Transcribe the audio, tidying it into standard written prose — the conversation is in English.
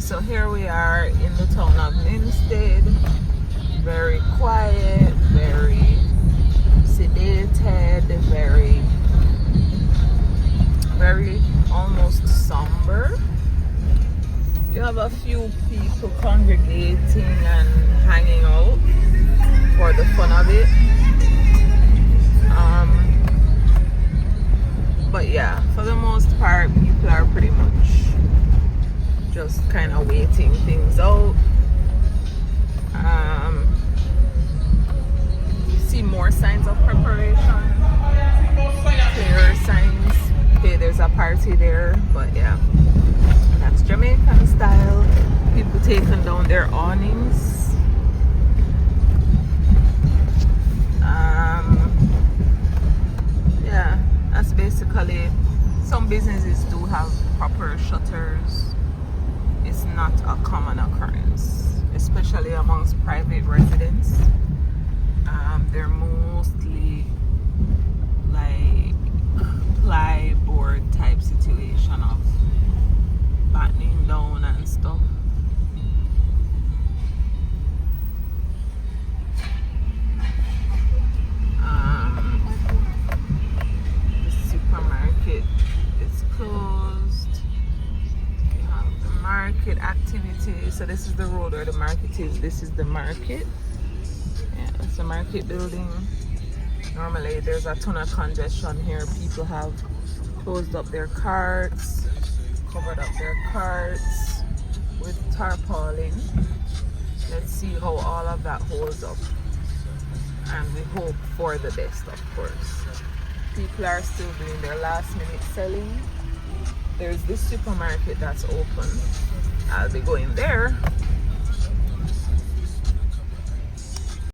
So here we are in the town of Linstead. Very quiet, very sedated, very almost somber. You have a few people congregating and hanging out for the fun of it. But yeah, for the most part, people are pretty much just kind of waiting things out. You see more signs of preparation, clearer signs. Okay, there's a party there, but yeah, that's Jamaican style. People taking down their awnings. Yeah, that's basically. Some businesses do have proper shutters. It's not a common occurrence, especially amongst private residents. They're mostly like plyboard type situation of battening down and stuff. The supermarket is closed. You have the market activity. So this is the road where the market is. This is the market. Yeah, it's the market building. Normally there's a ton of congestion here. People have closed up their carts, covered up their carts with tarpaulin. Let's see how all of that holds up. And we hope for the best, of course. People are still doing their last minute selling. There's this supermarket that's open. I'll be going there